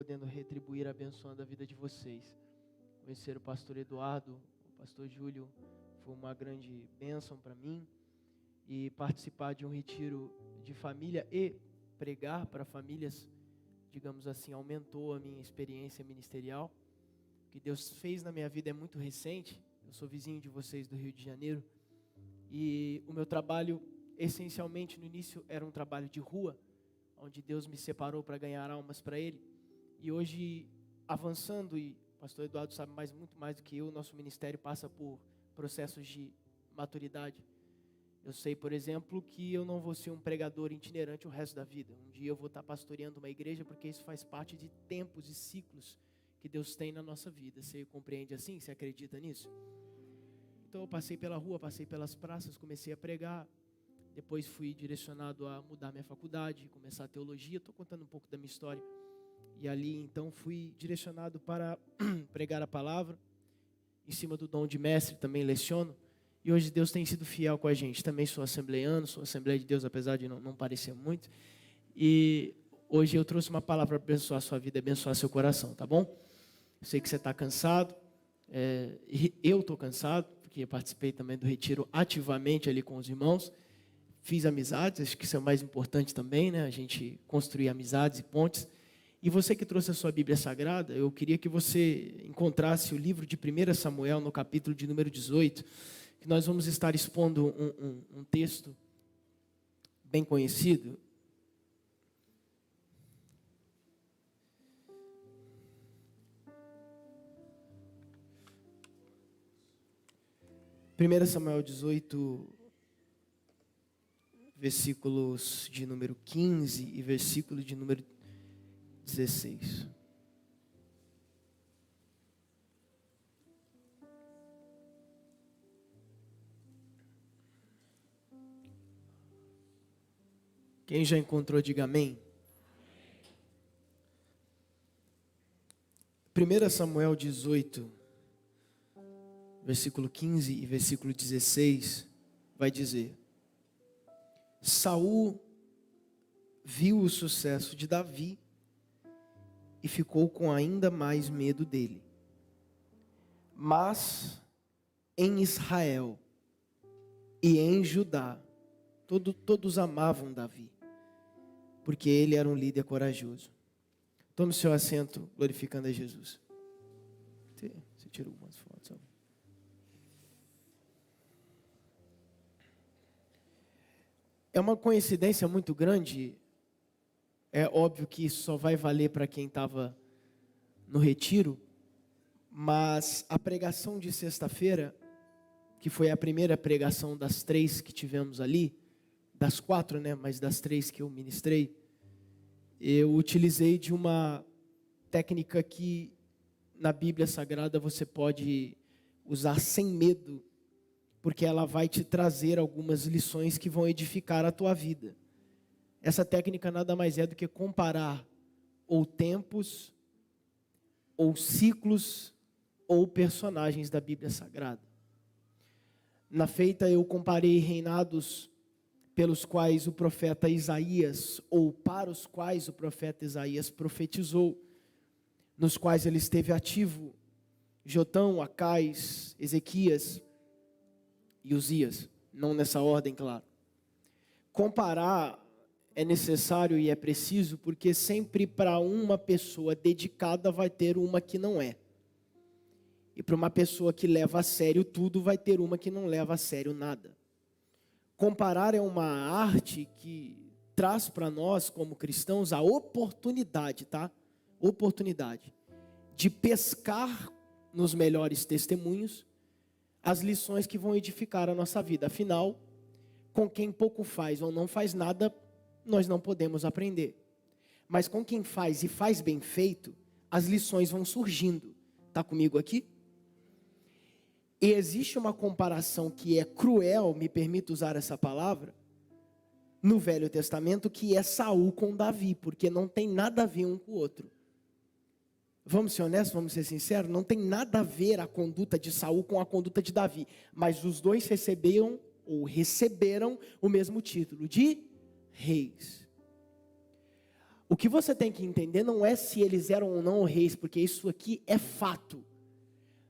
podendo retribuir abençoando a vida de vocês. Conhecer o pastor Eduardo, o pastor Júlio, foi uma grande bênção para mim. E participar de um retiro de família e pregar para famílias, digamos assim, aumentou a minha experiência ministerial. O que Deus fez na minha vida é muito recente. Eu sou vizinho de vocês do Rio de Janeiro. E o meu trabalho, essencialmente, no início, era um trabalho de rua, onde Deus me separou para ganhar almas para Ele. E hoje, avançando, e o pastor Eduardo sabe muito mais do que eu, nosso ministério passa por processos de maturidade. Eu sei, por exemplo, que eu não vou ser um pregador itinerante o resto da vida. Um dia eu vou estar pastoreando uma igreja, porque isso faz parte de tempos e ciclos que Deus tem na nossa vida. Você compreende assim? Você acredita nisso? Então eu passei pela rua, passei pelas praças, comecei a pregar. Depois fui direcionado a mudar minha faculdade, começar a teologia. Estou contando um pouco da minha história. E ali então fui direcionado para pregar a palavra. Em cima do dom de mestre também leciono. E hoje Deus tem sido fiel com a gente. Também sou assembleiano, sou Assembleia de Deus, apesar de não parecer muito. E hoje eu trouxe uma palavra para abençoar a sua vida, abençoar seu coração, tá bom? Eu sei que você está cansado. Eu estou cansado, porque eu participei também do retiro ativamente ali com os irmãos. Fiz amizades, acho que isso é o mais importante também, né? A gente construir amizades e pontes. E você que trouxe a sua Bíblia Sagrada, eu queria que você encontrasse o livro de 1 Samuel, no capítulo de número 18, que nós vamos estar expondo um texto bem conhecido. Primeiro Samuel 18, versículos de número 15 e versículo de número 16. Quem já encontrou, diga amém. 1 Samuel 18, versículo 15 e versículo 16, vai dizer: Saul viu o sucesso de Davi e ficou com ainda mais medo dele. Mas em Israel e em Judá, todos amavam Davi, porque ele era um líder corajoso. Tome seu assento, glorificando a Jesus. Você tirou algumas fotos. É uma coincidência muito grande. É óbvio que isso só vai valer para quem estava no retiro. Mas a pregação de sexta-feira, que foi a primeira pregação das 3 que tivemos ali, das 4, né? Mas das 3 que eu ministrei, eu utilizei de uma técnica que na Bíblia Sagrada você pode usar sem medo, porque ela vai te trazer algumas lições que vão edificar a tua vida. Essa técnica nada mais é do que comparar ou tempos, ou ciclos, ou personagens da Bíblia Sagrada. Na feita eu comparei reinados pelos quais o profeta Isaías, ou para os quais o profeta Isaías profetizou, nos quais ele esteve ativo: Jotão, Acais, Ezequias e Uzias. Não nessa ordem, claro. Comparar é necessário e é preciso, porque sempre para uma pessoa dedicada vai ter uma que não é. E para uma pessoa que leva a sério tudo, vai ter uma que não leva a sério nada. Comparar é uma arte que traz para nós, como cristãos, a oportunidade, Oportunidade de pescar nos melhores testemunhos as lições que vão edificar a nossa vida. Afinal, com quem pouco faz ou não faz nada, nós não podemos aprender. Mas com quem faz e faz bem feito, as lições vão surgindo. Está comigo aqui? E existe uma comparação que é cruel, me permito usar essa palavra, no Velho Testamento, que é Saul com Davi, porque não tem nada a ver um com o outro. Vamos ser honestos, vamos ser sinceros, não tem nada a ver a conduta de Saul com a conduta de Davi, mas os dois receberam o mesmo título de reis. O que você tem que entender não é se eles eram ou não reis, porque isso aqui é fato.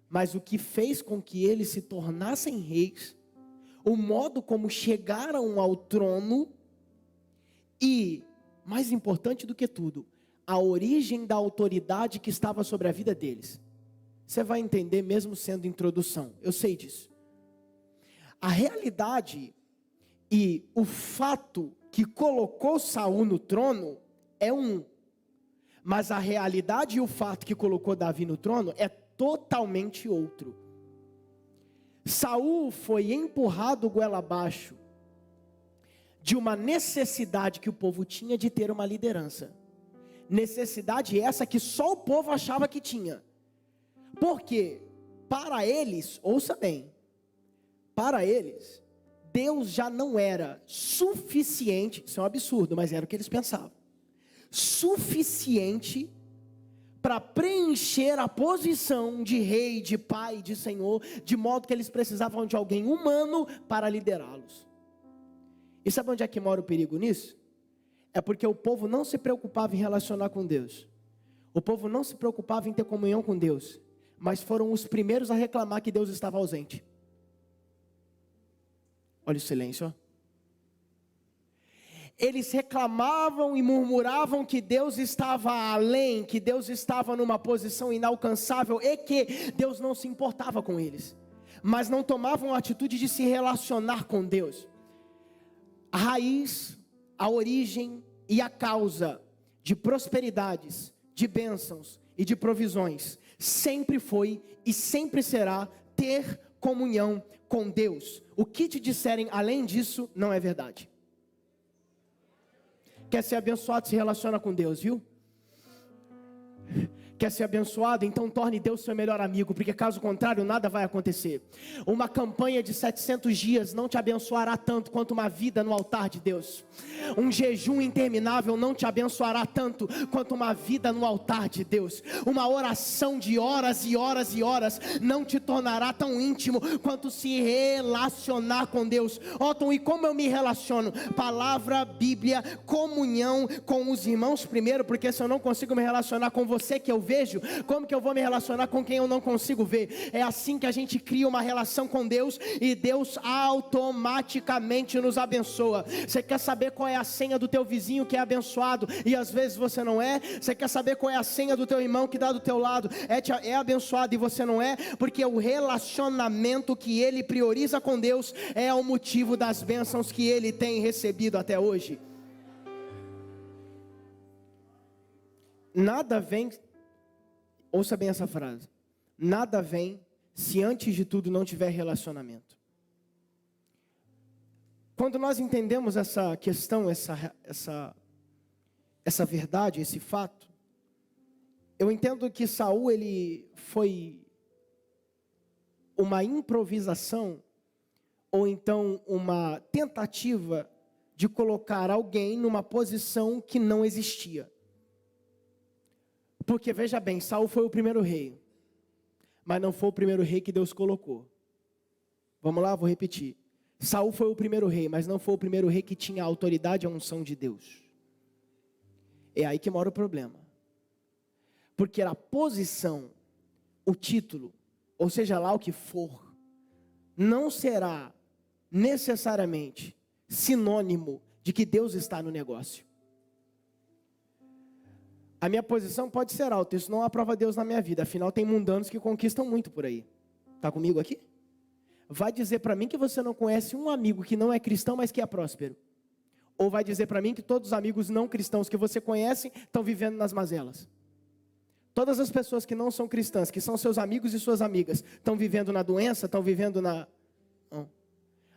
Mas o que fez com que eles se tornassem reis, o modo como chegaram ao trono e, mais importante do que tudo, a origem da autoridade que estava sobre a vida deles. Você vai entender mesmo sendo introdução, eu sei disso. A realidade e o fato que colocou Saul no trono é um, mas a realidade e o fato que colocou Davi no trono é totalmente outro. Saul foi empurrado goela abaixo de uma necessidade que o povo tinha de ter uma liderança. Necessidade essa que só o povo achava que tinha. Porque para eles, ouça bem, para eles, Deus já não era suficiente, isso é um absurdo, mas era o que eles pensavam, suficiente para preencher a posição de rei, de pai, de senhor, de modo que eles precisavam de alguém humano para liderá-los. E sabe onde é que mora o perigo nisso? É porque o povo não se preocupava em relacionar com Deus. O povo não se preocupava em ter comunhão com Deus, mas foram os primeiros a reclamar que Deus estava ausente. Olha o silêncio, ó. Eles reclamavam e murmuravam que Deus estava além, que Deus estava numa posição inalcançável e que Deus não se importava com eles, mas não tomavam a atitude de se relacionar com Deus. A raiz, a origem e a causa de prosperidades, de bênçãos e de provisões sempre foi e sempre será ter comunhão com Deus. O que te disserem além disso não é verdade. Quer ser abençoado, se relaciona com Deus, viu? Quer ser abençoado? Então torne Deus seu melhor amigo, porque caso contrário nada vai acontecer. Uma campanha de 700 dias não te abençoará tanto quanto uma vida no altar de Deus. Um jejum interminável não te abençoará tanto quanto uma vida no altar de Deus. Uma oração de horas e horas e horas não te tornará tão íntimo quanto se relacionar com Deus. Otton, e como eu me relaciono? Palavra, Bíblia, comunhão com os irmãos primeiro, porque se eu não consigo me relacionar com você que eu vejo, como que eu vou me relacionar com quem eu não consigo ver? É assim que a gente cria uma relação com Deus e Deus automaticamente nos abençoa. Você quer saber qual é a senha do teu vizinho que é abençoado e às vezes você não é? Você quer saber qual é a senha do teu irmão que dá do teu lado é abençoado e você não é? Porque o relacionamento que ele prioriza com Deus é o motivo das bênçãos que ele tem recebido até hoje. Nada vem, ouça bem essa frase, nada vem se antes de tudo não tiver relacionamento. Quando nós entendemos essa questão, essa verdade, esse fato, eu entendo que Saul, ele foi uma improvisação, ou então uma tentativa de colocar alguém numa posição que não existia. Porque veja bem, Saul foi o primeiro rei, mas não foi o primeiro rei que Deus colocou. Vamos lá, vou repetir. Saul foi o primeiro rei, mas não foi o primeiro rei que tinha a autoridade e a unção de Deus. É aí que mora o problema. Porque a posição, o título, ou seja lá o que for, não será necessariamente sinônimo de que Deus está no negócio. A minha posição pode ser alta, isso não aprova Deus na minha vida. Afinal, tem mundanos que conquistam muito por aí. Está comigo aqui? Vai dizer para mim que você não conhece um amigo que não é cristão, mas que é próspero. Ou vai dizer para mim que todos os amigos não cristãos que você conhece estão vivendo nas mazelas. Todas as pessoas que não são cristãs, que são seus amigos e suas amigas, estão vivendo na doença, estão vivendo na... Não.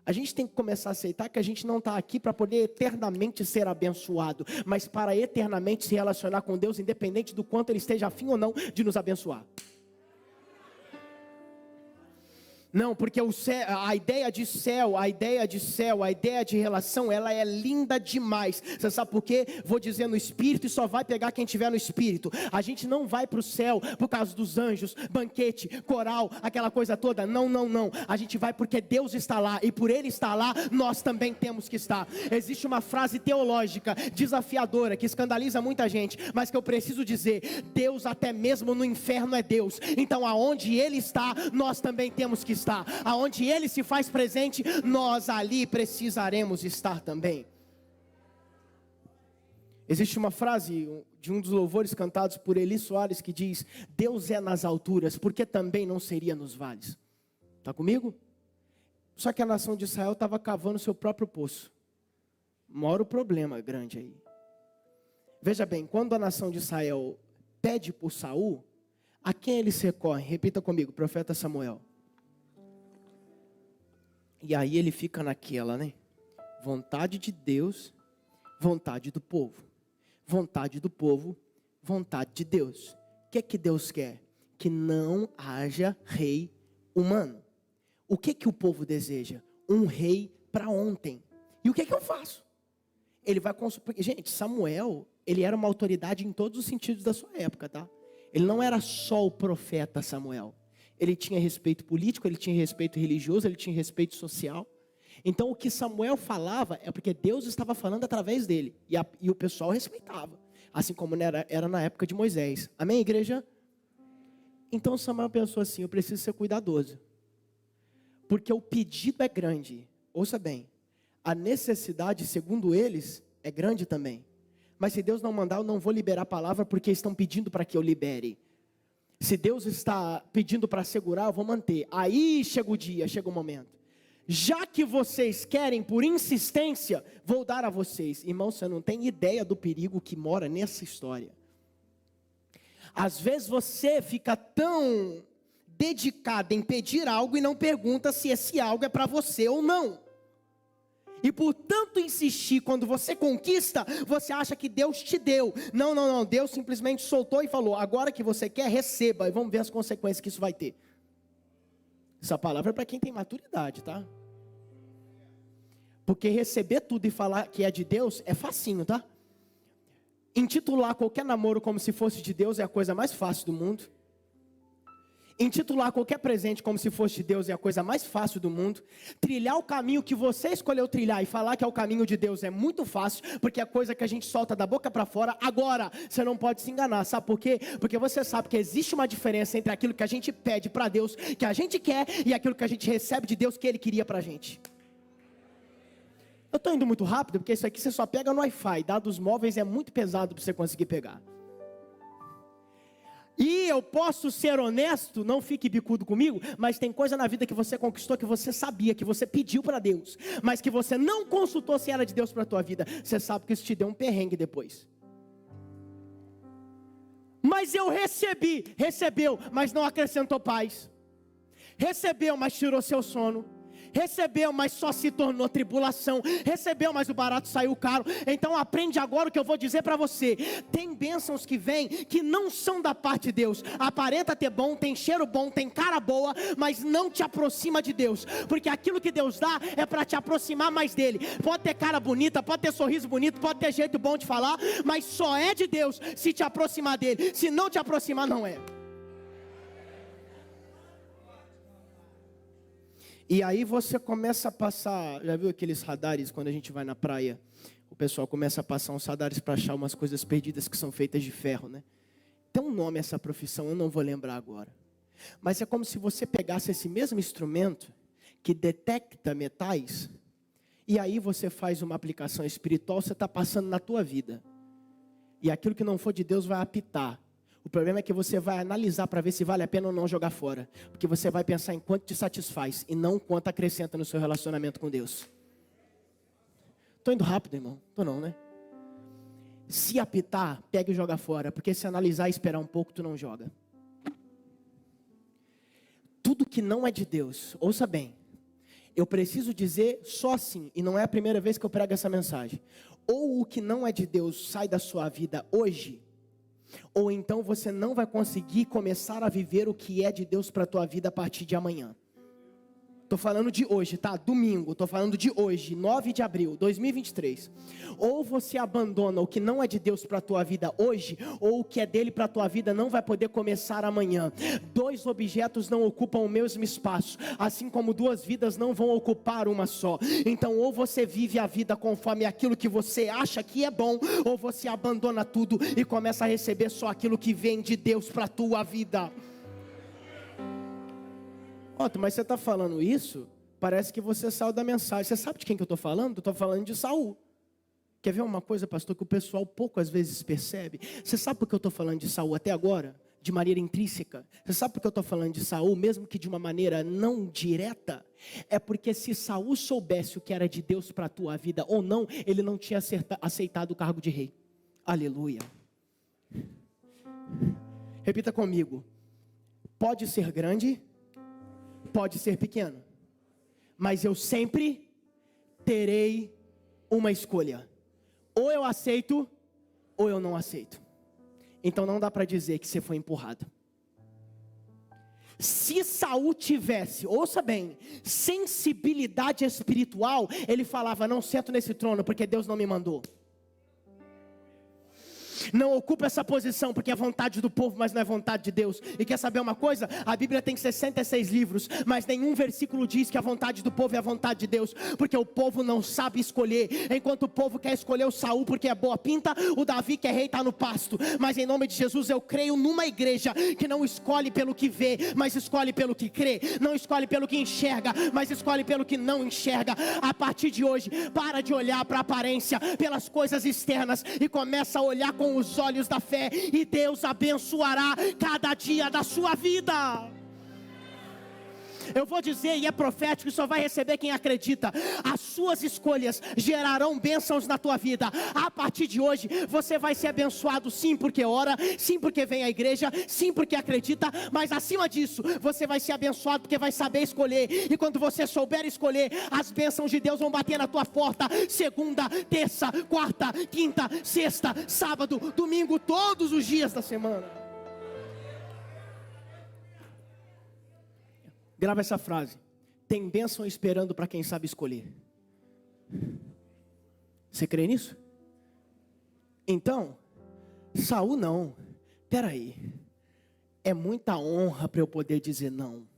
A gente tem que começar a aceitar que a gente não está aqui para poder eternamente ser abençoado, mas para eternamente se relacionar com Deus, independente do quanto Ele esteja afim ou não de nos abençoar. Não, porque o céu, a ideia de céu, a ideia de relação, ela é linda demais. Você sabe por quê? Vou dizer no Espírito e só vai pegar quem estiver no Espírito. A gente não vai para o céu por causa dos anjos, banquete, coral, aquela coisa toda. Não. A gente vai porque Deus está lá e por Ele estar lá, nós também temos que estar. Existe uma frase teológica desafiadora que escandaliza muita gente, mas que eu preciso dizer: Deus até mesmo no inferno é Deus. Então aonde Ele está, nós também temos que estar. Aonde Ele se faz presente, nós ali precisaremos estar também. Existe uma frase de um dos louvores cantados por Eli Soares que diz: Deus é nas alturas, porque também não seria nos vales. Está comigo? Só que a nação de Israel estava cavando seu próprio poço. Mora o problema grande aí. Veja bem, quando a nação de Israel pede por Saul, a quem eles recorrem? Repita comigo: profeta Samuel. E aí ele fica naquela, né? Vontade de Deus, vontade do povo. Vontade do povo, vontade de Deus. O que é que Deus quer? Que não haja rei humano. O que é que o povo deseja? Um rei para ontem. E o que é que eu faço? Ele vai consultar. Gente, Samuel, ele era uma autoridade em todos os sentidos da sua época, tá? Ele não era só o profeta Samuel. Ele tinha respeito político, ele tinha respeito religioso, ele tinha respeito social. Então o que Samuel falava é porque Deus estava falando através dele. E o pessoal respeitava. Assim como era na época de Moisés. Amém, igreja? Então Samuel pensou assim: eu preciso ser cuidadoso. Porque o pedido é grande. Ouça bem. A necessidade, segundo eles, é grande também. Mas se Deus não mandar, eu não vou liberar a palavra porque estão pedindo para que eu libere. Se Deus está pedindo para segurar, eu vou manter. Aí chega o dia, chega o momento. Já que vocês querem por insistência, vou dar a vocês. Irmão, você não tem ideia do perigo que mora nessa história. Às vezes você fica tão dedicado em pedir algo e não pergunta se esse algo é para você ou não. E por tanto insistir, quando você conquista, você acha que Deus te deu. Não. Deus simplesmente soltou e falou: agora que você quer, receba. E vamos ver as consequências que isso vai ter. Essa palavra é para quem tem maturidade, tá? Porque receber tudo e falar que é de Deus é facinho, tá? Intitular qualquer namoro como se fosse de Deus é a coisa mais fácil do mundo. Intitular qualquer presente como se fosse de Deus é a coisa mais fácil do mundo. Trilhar o caminho que você escolheu trilhar e falar que é o caminho de Deus é muito fácil, porque é coisa que a gente solta da boca para fora. Agora, você não pode se enganar, sabe por quê? Porque você sabe que existe uma diferença entre aquilo que a gente pede para Deus, que a gente quer, e aquilo que a gente recebe de Deus, que Ele queria para a gente. Eu estou indo muito rápido, porque isso aqui você só pega no Wi-Fi. Dados móveis é muito pesado para você conseguir pegar. E eu posso ser honesto, não fique bicudo comigo, mas tem coisa na vida que você conquistou, que você sabia, que você pediu para Deus, mas que você não consultou se era de Deus para a tua vida. Você sabe que isso te deu um perrengue depois. Mas eu recebeu, mas não acrescentou paz. Recebeu, mas tirou seu sono. Recebeu, mas só se tornou tribulação. Recebeu, mas o barato saiu caro. Então aprende agora o que eu vou dizer para você. Tem bênçãos que vêm que não são da parte de Deus. Aparenta ter bom, tem cheiro bom, tem cara boa, mas não te aproxima de Deus. Porque aquilo que Deus dá é para te aproximar mais dele. Pode ter cara bonita, pode ter sorriso bonito, pode ter jeito bom de falar, mas só é de Deus se te aproximar dele. Se não te aproximar, não é. E aí você começa a passar, já viu aqueles radares quando a gente vai na praia? O pessoal começa a passar uns radares para achar umas coisas perdidas que são feitas de ferro, né? Tem um nome essa profissão, eu não vou lembrar agora. Mas é como se você pegasse esse mesmo instrumento que detecta metais, e aí você faz uma aplicação espiritual, você está passando na tua vida. E aquilo que não for de Deus vai apitar. O problema é que você vai analisar para ver se vale a pena ou não jogar fora. Porque você vai pensar em quanto te satisfaz e não quanto acrescenta no seu relacionamento com Deus. Estou indo rápido, irmão? Estou não, né? Se apitar, pega e joga fora. Porque se analisar e esperar um pouco, tu não joga. Tudo que não é de Deus, ouça bem. Eu preciso dizer só assim, e não é a primeira vez que eu prego essa mensagem. Ou o que não é de Deus sai da sua vida hoje, ou então você não vai conseguir começar a viver o que é de Deus para a tua vida a partir de amanhã. Estou falando de hoje, tá? Domingo, estou falando de hoje, 9 de abril, 2023. Ou você abandona o que não é de Deus para a tua vida hoje, ou o que é dele para a tua vida não vai poder começar amanhã. 2 objetos não ocupam o mesmo espaço, assim como 2 vidas não vão ocupar uma só. Então, ou você vive a vida conforme aquilo que você acha que é bom, ou você abandona tudo e começa a receber só aquilo que vem de Deus para a tua vida. Otto, mas você está falando isso? Parece que você saiu da mensagem. Você sabe de quem que eu estou falando? Eu estou falando de Saul. Quer ver uma coisa, pastor, que o pessoal poucas vezes percebe? Você sabe por que eu estou falando de Saul até agora? De maneira intrínseca. Você sabe por que eu estou falando de Saul, mesmo que de uma maneira não direta? É porque se Saul soubesse o que era de Deus para a tua vida ou não, ele não tinha aceitado o cargo de rei. Aleluia. Repita comigo. Pode ser grande, pode ser pequeno, mas eu sempre terei uma escolha. Ou eu aceito, ou eu não aceito. Então não dá para dizer que você foi empurrado. Se Saul tivesse, ouça bem, sensibilidade espiritual, ele falava: não sento nesse trono porque Deus não me mandou. Não ocupa essa posição porque é vontade do povo, mas não é vontade de Deus. E quer saber uma coisa? A Bíblia tem 66 livros, mas nenhum versículo diz que a vontade do povo é a vontade de Deus, porque o povo não sabe escolher. Enquanto o povo quer escolher o Saul porque é boa pinta, o Davi que é rei está no pasto. Mas em nome de Jesus eu creio numa igreja que não escolhe pelo que vê, mas escolhe pelo que crê. Não escolhe pelo que enxerga, mas escolhe pelo que não enxerga. A partir de hoje, para de olhar para a aparência, pelas coisas externas, e começa a olhar com os olhos da fé, e Deus abençoará cada dia da sua vida. Eu vou dizer, e é profético, só vai receber quem acredita. As suas escolhas gerarão bênçãos na tua vida. A partir de hoje, você vai ser abençoado, sim porque ora, sim porque vem à igreja, sim porque acredita, mas acima disso, você vai ser abençoado porque vai saber escolher. E quando você souber escolher, as bênçãos de Deus vão bater na tua porta, segunda, terça, quarta, quinta, sexta, sábado, domingo, todos os dias da semana. Grava essa frase: tem bênção esperando para quem sabe escolher. Você crê nisso? Então, Saul não. Peraí, é muita honra para eu poder dizer não.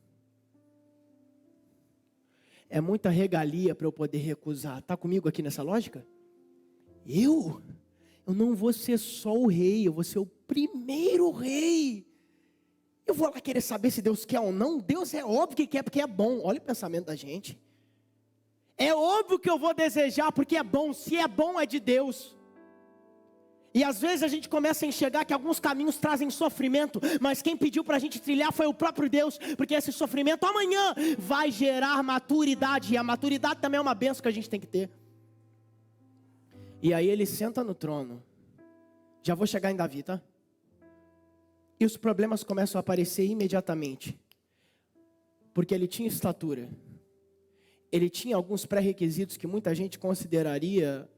É muita regalia para eu poder recusar. Está comigo aqui nessa lógica? Eu não vou ser só o rei, eu vou ser o primeiro rei. Eu vou lá querer saber se Deus quer ou não? Deus é óbvio que quer, porque é bom. Olha o pensamento da gente. É óbvio que eu vou desejar porque é bom. Se é bom, é de Deus. E às vezes a gente começa a enxergar que alguns caminhos trazem sofrimento, mas quem pediu para a gente trilhar foi o próprio Deus, porque esse sofrimento amanhã vai gerar maturidade, e a maturidade também é uma bênção que a gente tem que ter. E aí ele senta no trono. Já vou chegar em Davi, tá? E os problemas começam a aparecer imediatamente. Porque ele tinha estatura. Ele tinha alguns pré-requisitos que muita gente consideraria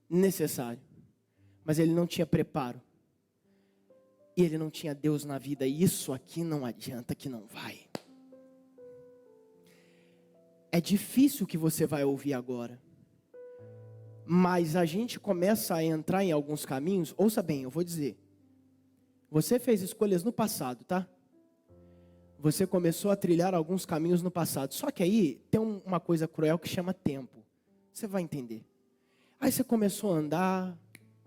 necessário. Mas ele não tinha preparo. E ele não tinha Deus na vida. E isso aqui não adianta, que não vai. É difícil o que você vai ouvir agora. Mas a gente começa a entrar em alguns caminhos. Ouça bem, eu vou dizer. Você fez escolhas no passado, tá? Você começou a trilhar alguns caminhos no passado. Só que aí tem uma coisa cruel que chama tempo. Você vai entender. Aí você começou a andar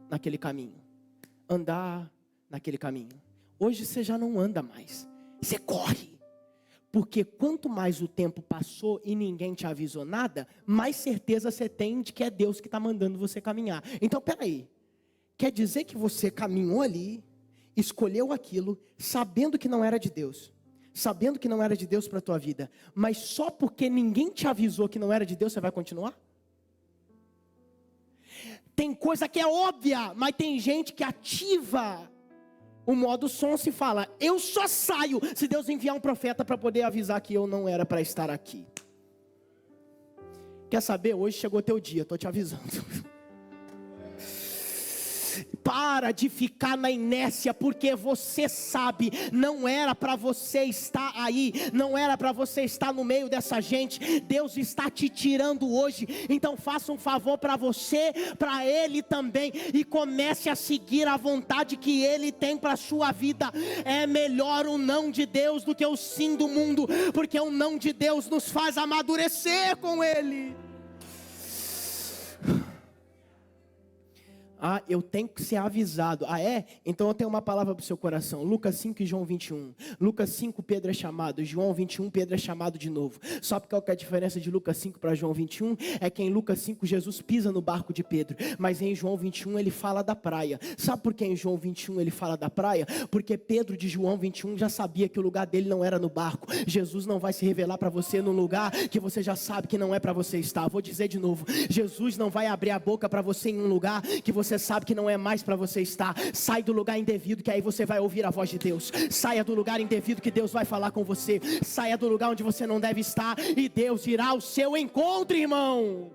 naquele caminho. Andar naquele caminho. Hoje você já não anda mais. Você corre. Porque quanto mais o tempo passou e ninguém te avisou nada, mais certeza você tem de que é Deus que está mandando você caminhar. Então, peraí. Quer dizer que você caminhou ali, escolheu aquilo, sabendo que não era de Deus. Sabendo que não era de Deus para a tua vida. Mas só porque ninguém te avisou que não era de Deus, você vai continuar? Tem coisa que é óbvia, mas tem gente que ativa o modo sonso e fala: eu só saio se Deus enviar um profeta para poder avisar que eu não era para estar aqui. Quer saber? Hoje chegou teu dia, estou te avisando. para de ficar na inércia, porque você sabe, não era para você estar aí, não era para você estar no meio dessa gente. Deus está te tirando hoje, então faça um favor para você, para Ele também, e comece a seguir a vontade que Ele tem para a sua vida. É melhor o não de Deus do que o sim do mundo, porque o não de Deus nos faz amadurecer com Ele. Ah, eu tenho que ser avisado. Ah, é? Então eu tenho uma palavra para o seu coração. Lucas 5 e João 21. Lucas 5, Pedro é chamado. João 21, Pedro é chamado de novo. Só porque qual que é a diferença de Lucas 5 para João 21? É que em Lucas 5 Jesus pisa no barco de Pedro, mas em João 21 ele fala da praia. Sabe por que em João 21 ele fala da praia? Porque Pedro de João 21 já sabia que o lugar dele não era no barco. Jesus não vai se revelar para você num lugar que você já sabe que não é para você estar. Vou dizer de novo, Jesus não vai abrir a boca para você em um lugar que você sabe que não é mais para você estar. Sai do lugar indevido, que aí você vai ouvir a voz de Deus. Saia do lugar indevido, que Deus vai falar com você. Saia do lugar onde você não deve estar, e Deus irá ao seu encontro, irmão.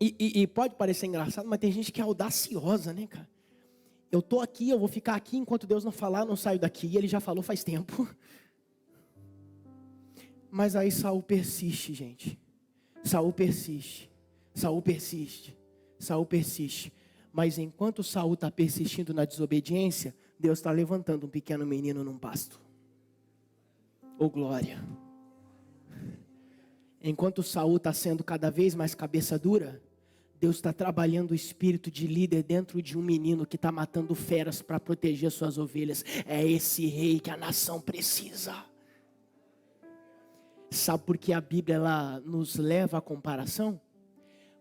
E pode parecer engraçado, mas tem gente que é audaciosa, né, cara? Eu tô aqui, eu vou ficar aqui, enquanto Deus não falar, eu não saio daqui. E Ele já falou faz tempo. Mas aí Saul persiste, gente. Saul persiste. Saul persiste. Saul persiste. Mas enquanto Saul está persistindo na desobediência, Deus está levantando um pequeno menino num pasto. Oh glória. Enquanto Saul está sendo cada vez mais cabeça dura, Deus está trabalhando o espírito de líder dentro de um menino que está matando feras para proteger suas ovelhas. É esse rei que a nação precisa. Sabe por que a Bíblia ela nos leva à comparação?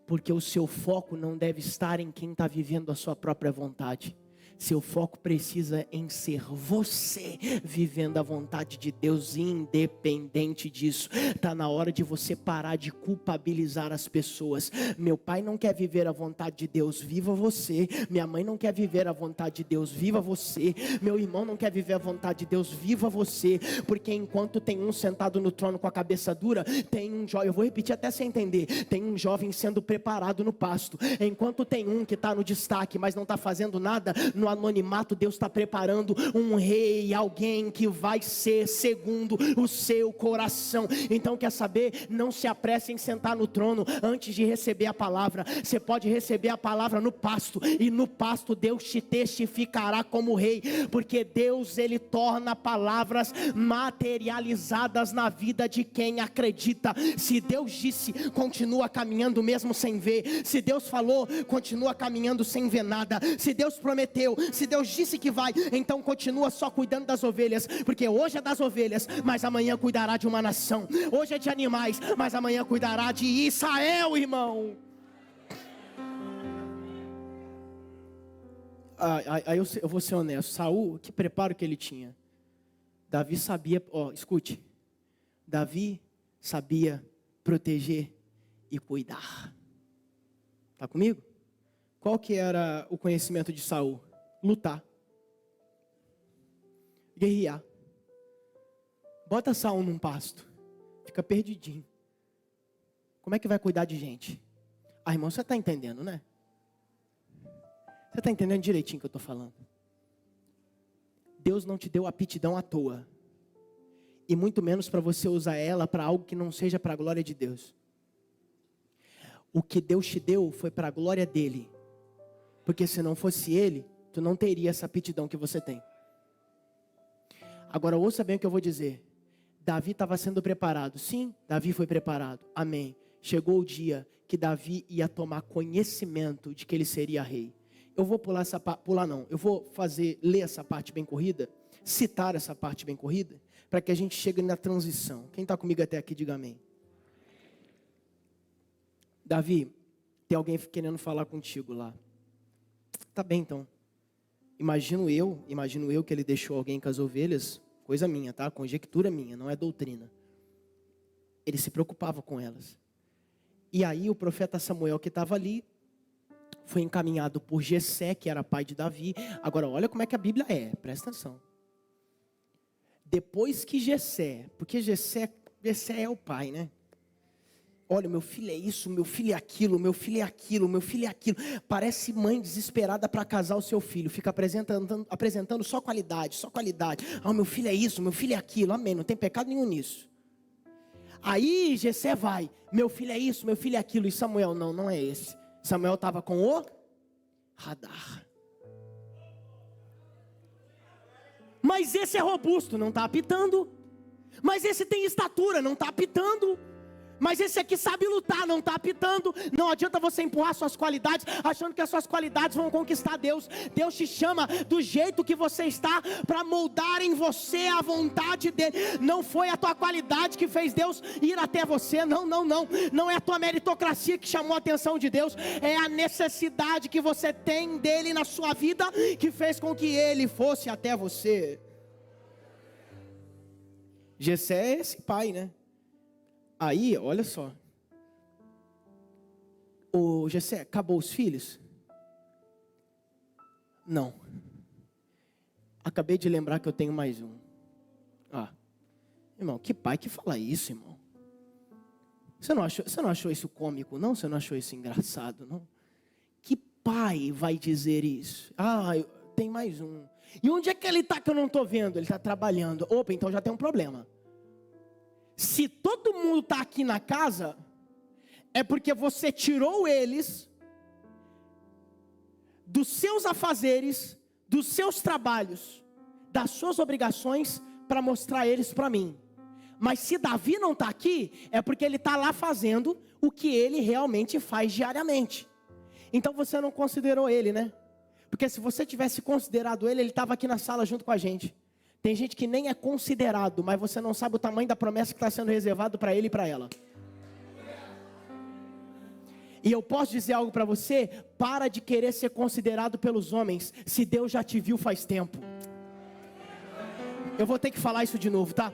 Porque o seu foco não deve estar em quem está vivendo a sua própria vontade. Seu foco precisa em ser você vivendo a vontade de Deus, independente disso. Está na hora de você parar de culpabilizar as pessoas. Meu pai não quer viver a vontade de Deus, viva você. Minha mãe não quer viver a vontade de Deus, viva você. Meu irmão não quer viver a vontade de Deus, viva você. Porque enquanto tem um sentado no trono com a cabeça dura, tem um jovem, eu vou repetir até sem entender, tem um jovem sendo preparado no pasto. Enquanto tem um que está no destaque, mas não está fazendo nada, no anonimato, Deus está preparando um rei, alguém que vai ser segundo o seu coração. Então quer saber? Não se apresse em sentar no trono antes de receber a palavra. Você pode receber a palavra no pasto, e no pasto Deus te testificará como rei, porque Deus ele torna palavras materializadas na vida de quem acredita. Se Deus disse, continua caminhando mesmo sem ver. Se Deus falou, continua caminhando sem ver nada. Se Deus prometeu, se Deus disse que vai, então continua só cuidando das ovelhas, porque hoje é das ovelhas, mas amanhã cuidará de uma nação. Hoje é de animais, mas amanhã cuidará de Israel, irmão. Aí eu vou ser honesto. Saul, que preparo que ele tinha. Davi sabia, escute, Davi sabia proteger e cuidar. Está comigo? Qual que era o conhecimento de Saul? Lutar, guerrear. Bota Saul num pasto, fica perdidinho. Como é que vai cuidar de gente? Ah, irmão, você está entendendo, né? Você está entendendo direitinho o que eu estou falando? Deus não te deu aptidão à toa, e muito menos para você usar ela para algo que não seja para a glória de Deus. O que Deus te deu foi para a glória dele, porque se não fosse ele, tu não teria essa aptidão que você tem. Agora ouça bem o que eu vou dizer. Davi estava sendo preparado. Sim, Davi foi preparado. Amém. Chegou o dia que Davi ia tomar conhecimento de que ele seria rei. Eu vou pular essa parte, eu vou ler essa parte bem corrida, citar essa parte bem corrida, para que a gente chegue na transição. Quem está comigo até aqui, diga amém. Davi, tem alguém querendo falar contigo lá. Tá bem então. Imagino eu que ele deixou alguém com as ovelhas, coisa minha, tá? Conjectura minha, não é doutrina. Ele se preocupava com elas. E aí o profeta Samuel que estava ali, foi encaminhado por Jessé, que era pai de Davi. Agora olha como é que a Bíblia é, presta atenção. Depois que Jessé, porque Jessé é o pai, né? Olha, meu filho é isso, meu filho é aquilo, meu filho é aquilo, meu filho é aquilo. Parece mãe desesperada para casar o seu filho. Fica apresentando só qualidade, só qualidade. Ah, meu filho é isso, meu filho é aquilo. Amém, não tem pecado nenhum nisso. Aí Jessé vai, meu filho é isso, meu filho é aquilo. E Samuel, não é esse. Samuel estava com o radar. Mas esse é robusto, não está apitando. Mas esse tem estatura, não está apitando. Mas esse aqui sabe lutar, não está apitando. Não adianta você empurrar suas qualidades, achando que as suas qualidades vão conquistar Deus. Deus te chama do jeito que você está, para moldar em você a vontade dEle. Não foi a tua qualidade que fez Deus ir até você. Não é a tua meritocracia que chamou a atenção de Deus. É a necessidade que você tem dEle na sua vida, que fez com que Ele fosse até você. Jessé é esse pai, né? Aí, olha só. Ô Jessé, acabou os filhos? Não. Acabei de lembrar que eu tenho mais um. Irmão, que pai que fala isso, irmão? Você não achou isso cômico, não? Você não achou isso engraçado, não? Que pai vai dizer isso? Tem mais um. E onde é que ele está que eu não estou vendo? Ele está trabalhando. Opa, então já tem um problema. Se todo mundo está aqui na casa, é porque você tirou eles dos seus afazeres, dos seus trabalhos, das suas obrigações, para mostrar eles para mim. Mas se Davi não está aqui, é porque ele está lá fazendo o que ele realmente faz diariamente. Então você não considerou ele, né? Porque se você tivesse considerado ele estava aqui na sala junto com a gente. Tem gente que nem é considerado, mas você não sabe o tamanho da promessa que está sendo reservado para ele e para ela. E eu posso dizer algo para você: para de querer ser considerado pelos homens, se Deus já te viu faz tempo. Eu vou ter que falar isso de novo, tá?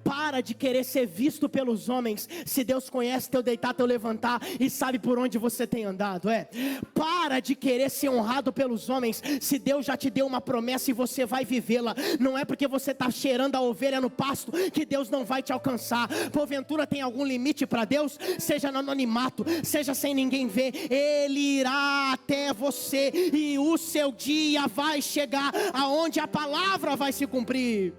Para de querer ser visto pelos homens, se Deus conhece teu deitar, teu levantar e sabe por onde você tem andado, Para de querer ser honrado pelos homens, se Deus já te deu uma promessa e você vai vivê-la. Não é porque você está cheirando a ovelha no pasto que Deus não vai te alcançar. Porventura tem algum limite para Deus? Seja no anonimato, seja sem ninguém ver, Ele irá até você e o seu dia vai chegar, aonde a palavra vai se cumprir.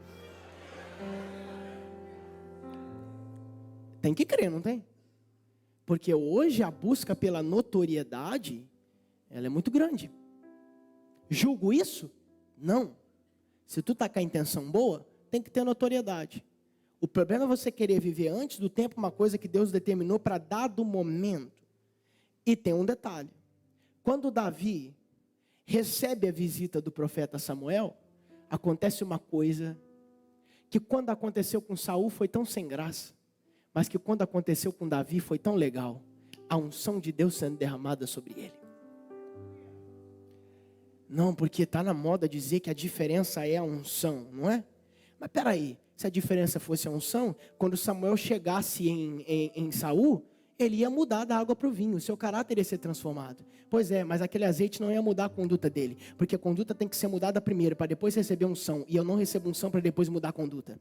Tem que crer, não tem? Porque hoje a busca pela notoriedade, ela é muito grande. Julgo isso? Não. Se tu está com a intenção boa, tem que ter notoriedade. O problema é você querer viver antes do tempo uma coisa que Deus determinou para dado momento. E tem um detalhe. Quando Davi recebe a visita do profeta Samuel, acontece uma coisa que quando aconteceu com Saul foi tão sem graça, mas que quando aconteceu com Davi foi tão legal. A unção de Deus sendo derramada sobre ele. Não, porque está na moda dizer que a diferença é a unção, não é? Mas peraí, se a diferença fosse a unção, quando Samuel chegasse em Saul, ele ia mudar da água para o vinho, o seu caráter ia ser transformado. Pois é, mas aquele azeite não ia mudar a conduta dele, porque a conduta tem que ser mudada primeiro, para depois receber unção, e eu não recebo unção para depois mudar a conduta.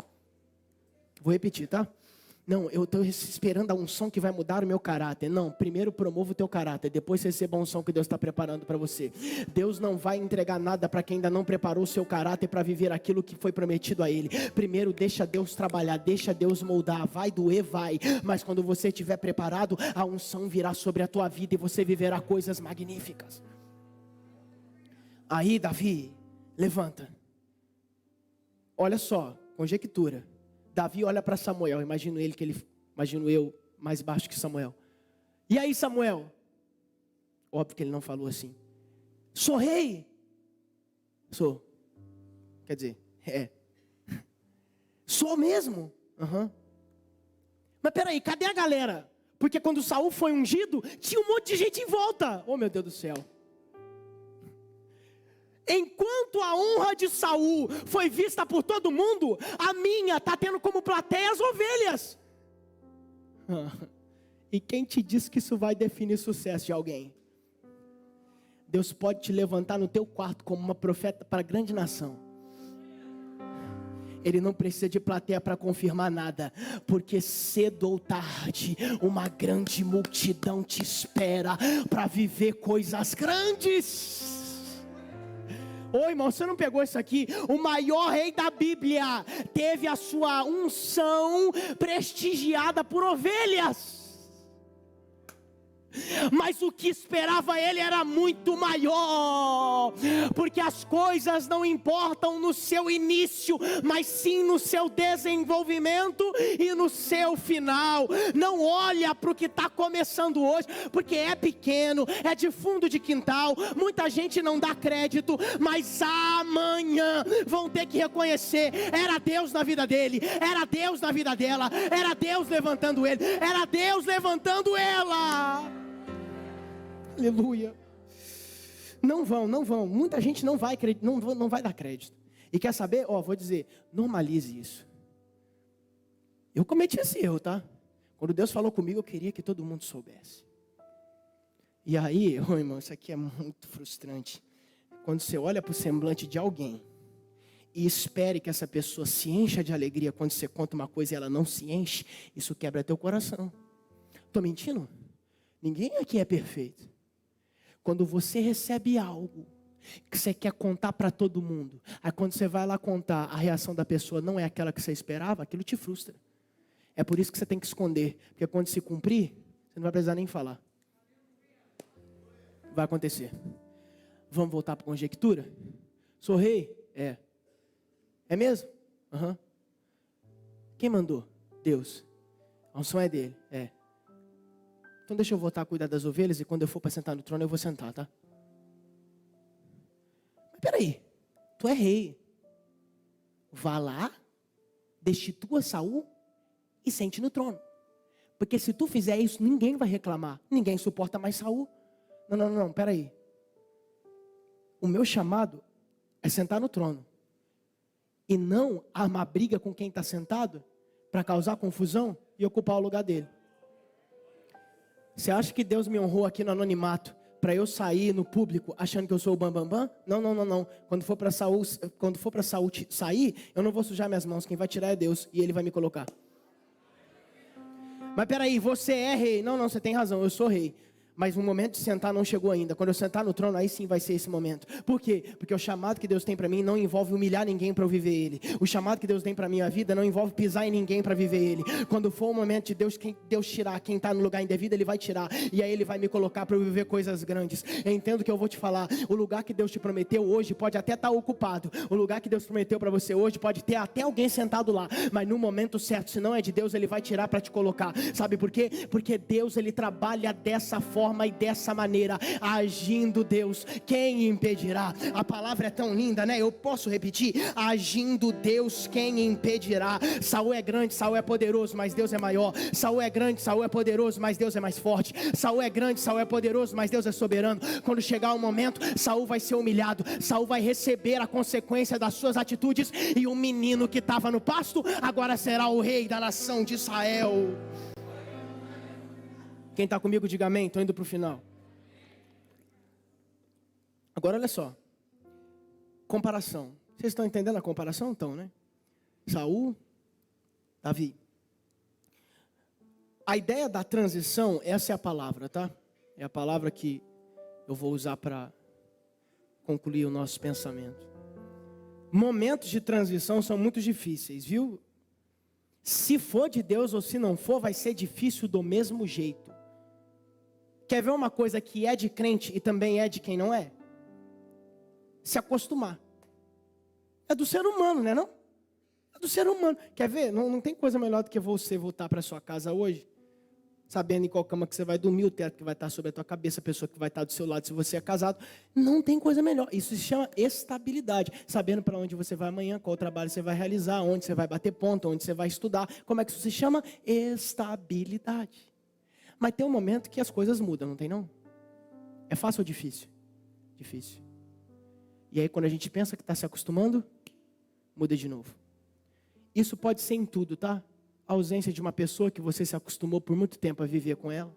Vou repetir, tá? Não, eu estou esperando a unção que vai mudar o meu caráter. Não, primeiro promova o teu caráter, depois receba a unção que Deus está preparando para você. Deus não vai entregar nada para quem ainda não preparou o seu caráter para viver aquilo que foi prometido a Ele. Primeiro deixa Deus trabalhar, deixa Deus moldar. Vai doer, vai. Mas quando você estiver preparado, a unção virá sobre a tua vida e você viverá coisas magníficas. Aí Davi, levanta. Olha só, conjectura. Davi olha para Samuel, imagino eu mais baixo que Samuel. E aí Samuel? Óbvio que ele não falou assim. Sou rei? Sou. Quer dizer, Sou mesmo? Uhum. Mas peraí, cadê a galera? Porque quando Saul foi ungido, tinha um monte de gente em volta. Oh meu Deus do céu. Enquanto a honra de Saul foi vista por todo mundo, a minha está tendo como plateia as ovelhas. E quem te disse que isso vai definir o sucesso de alguém? Deus pode te levantar no teu quarto como uma profeta para a grande nação. Ele não precisa de plateia para confirmar nada, porque cedo ou tarde, uma grande multidão te espera para viver coisas grandes. Ô irmão, você não pegou isso aqui? O maior rei da Bíblia teve a sua unção prestigiada por ovelhas. Mas o que esperava ele era muito maior, porque as coisas não importam no seu início, mas sim no seu desenvolvimento e no seu final. Não olha para o que está começando hoje, porque é pequeno, é de fundo de quintal, muita gente não dá crédito, mas amanhã vão ter que reconhecer, era Deus na vida dele, era Deus na vida dela, era Deus levantando ele, era Deus levantando ela. Aleluia. Não vão. Muita gente não vai dar crédito. E quer saber? Vou dizer, normalize isso. Eu cometi esse erro, tá? Quando Deus falou comigo, eu queria que todo mundo soubesse. E aí, irmão, isso aqui é muito frustrante. Quando você olha para o semblante de alguém e espere que essa pessoa se encha de alegria quando você conta uma coisa e ela não se enche, isso quebra teu coração. Estou mentindo? Ninguém aqui é perfeito. Quando você recebe algo que você quer contar para todo mundo, aí quando você vai lá contar, a reação da pessoa não é aquela que você esperava, aquilo te frustra. É por isso que você tem que esconder, porque quando se cumprir, você não vai precisar nem falar. Vai acontecer. Vamos voltar para a conjectura? Sou rei? É. É mesmo? Aham. Quem mandou? Deus. A unção é dele? É. Então deixa eu voltar a cuidar das ovelhas e quando eu for para sentar no trono eu vou sentar, tá? Mas peraí, tu é rei. Vá lá, destitua Saul e sente no trono. Porque se tu fizer isso, ninguém vai reclamar. Ninguém suporta mais Saul. Não, peraí. O meu chamado é sentar no trono. E não armar briga com quem está sentado para causar confusão e ocupar o lugar dele. Você acha que Deus me honrou aqui no anonimato para eu sair no público achando que eu sou o bambambam? Não. Quando for para Saul sair, eu não vou sujar minhas mãos. Quem vai tirar é Deus e Ele vai me colocar. Mas peraí, você é rei? Não, você tem razão, eu sou rei. Mas o momento de sentar não chegou ainda. Quando eu sentar no trono, aí sim vai ser esse momento. Por quê? Porque o chamado que Deus tem para mim não envolve humilhar ninguém para eu viver ele. O chamado que Deus tem para minha vida não envolve pisar em ninguém para viver ele. Quando for o momento de Deus tirar quem está no lugar indevido, Ele vai tirar. E aí Ele vai me colocar para eu viver coisas grandes. Eu entendo que eu vou te falar. O lugar que Deus te prometeu hoje pode até estar ocupado. O lugar que Deus prometeu para você hoje pode ter até alguém sentado lá. Mas no momento certo, se não é de Deus, Ele vai tirar para te colocar. Sabe por quê? Porque Deus, Ele trabalha dessa forma e dessa maneira, agindo Deus, quem impedirá? A palavra é tão linda, né? Eu posso repetir, agindo Deus, quem impedirá? Saul é grande, Saul é poderoso, mas Deus é maior. Saul é grande, Saul é poderoso, mas Deus é mais forte. Saul é grande, Saul é poderoso, mas Deus é soberano. Quando chegar o momento, Saul vai ser humilhado, Saul vai receber a consequência das suas atitudes, e o menino que estava no pasto, agora será o rei da nação de Israel. Quem está comigo, diga amém. Estou indo para o final. Agora olha só. Comparação. Vocês estão entendendo a comparação? Então, né? Saul, Davi. A ideia da transição, essa é a palavra, tá? É a palavra que eu vou usar para concluir o nosso pensamento. Momentos de transição são muito difíceis, viu? Se for de Deus ou se não for, vai ser difícil do mesmo jeito. Quer ver uma coisa que é de crente e também é de quem não é? Se acostumar. É do ser humano, né não? É do ser humano. Quer ver? Não tem coisa melhor do que você voltar para sua casa hoje, sabendo em qual cama que você vai dormir, o teto que vai estar sobre a tua cabeça, a pessoa que vai estar do seu lado se você é casado. Não tem coisa melhor. Isso se chama estabilidade. Sabendo para onde você vai amanhã, qual trabalho você vai realizar, onde você vai bater ponto, onde você vai estudar. Como é que isso se chama? Estabilidade. Mas tem um momento que as coisas mudam, não tem não? É fácil ou difícil? Difícil. E aí quando a gente pensa que está se acostumando, muda de novo. Isso pode ser em tudo, tá? A ausência de uma pessoa que você se acostumou por muito tempo a viver com ela.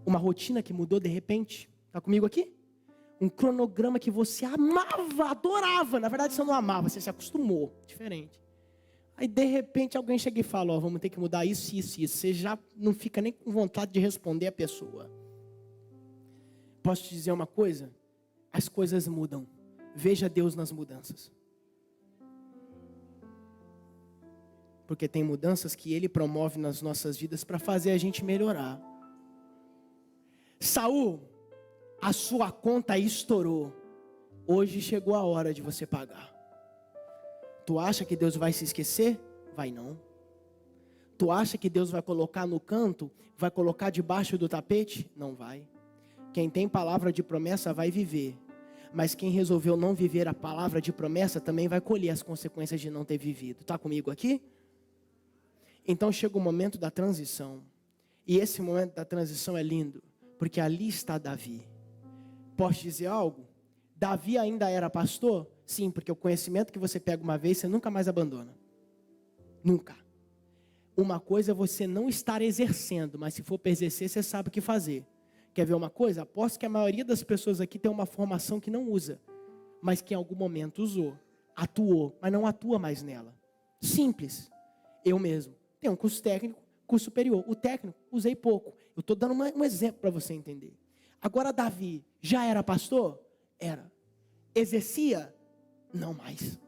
Uma rotina que mudou de repente. Está comigo aqui? Um cronograma que você amava, adorava. Na verdade você não amava, você se acostumou. Diferente. Aí de repente alguém chega e fala, ó, vamos ter que mudar isso, isso, isso. Você já não fica nem com vontade de responder a pessoa. Posso te dizer uma coisa? As coisas mudam. Veja Deus nas mudanças. Porque tem mudanças que Ele promove nas nossas vidas para fazer a gente melhorar. Saul, a sua conta estourou. Hoje chegou a hora de você pagar. Tu acha que Deus vai se esquecer? Vai não. Tu acha que Deus vai colocar no canto? Vai colocar debaixo do tapete? Não vai. Quem tem palavra de promessa vai viver. Mas quem resolveu não viver a palavra de promessa também vai colher as consequências de não ter vivido. Está comigo aqui? Então chega o momento da transição. E esse momento da transição é lindo. Porque ali está Davi. Posso dizer algo? Davi ainda era pastor? Sim, porque o conhecimento que você pega uma vez, você nunca mais abandona. Nunca. Uma coisa é você não estar exercendo, mas se for para exercer, você sabe o que fazer. Quer ver uma coisa? Aposto que a maioria das pessoas aqui tem uma formação que não usa, mas que em algum momento usou, atuou, mas não atua mais nela. Simples. Eu mesmo. Tenho um curso técnico, curso superior. O técnico, usei pouco. Eu estou dando um exemplo para você entender. Agora Davi, já era pastor? Era. Exercia? Não mais.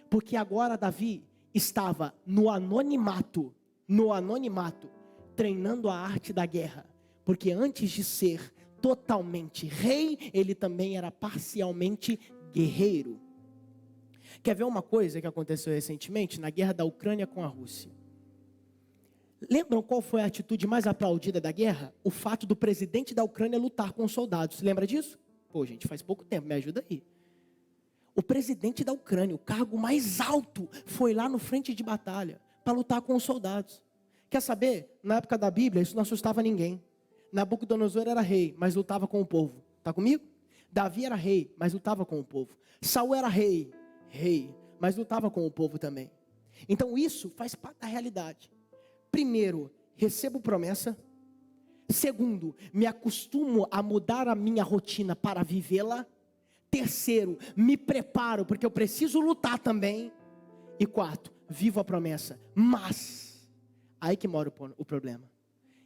Porque agora Davi estava no anonimato, treinando a arte da guerra. Porque antes de ser totalmente rei, ele também era parcialmente guerreiro. Quer ver uma coisa que aconteceu recentemente na guerra da Ucrânia com a Rússia? Lembram qual foi a atitude mais aplaudida da guerra? O fato do presidente da Ucrânia lutar com os soldados. Lembra disso? Pô, gente, faz pouco tempo, me ajuda aí. O presidente da Ucrânia, o cargo mais alto, foi lá no frente de batalha para lutar com os soldados. Quer saber? Na época da Bíblia, isso não assustava ninguém. Nabucodonosor era rei, mas lutava com o povo. Está comigo? Davi era rei, mas lutava com o povo. Saul era rei, mas lutava com o povo também. Então isso faz parte da realidade. Primeiro, recebo promessa. Segundo, me acostumo a mudar a minha rotina para vivê-la. Terceiro, me preparo porque eu preciso lutar também. E quarto, vivo a promessa. Mas, aí que mora o problema.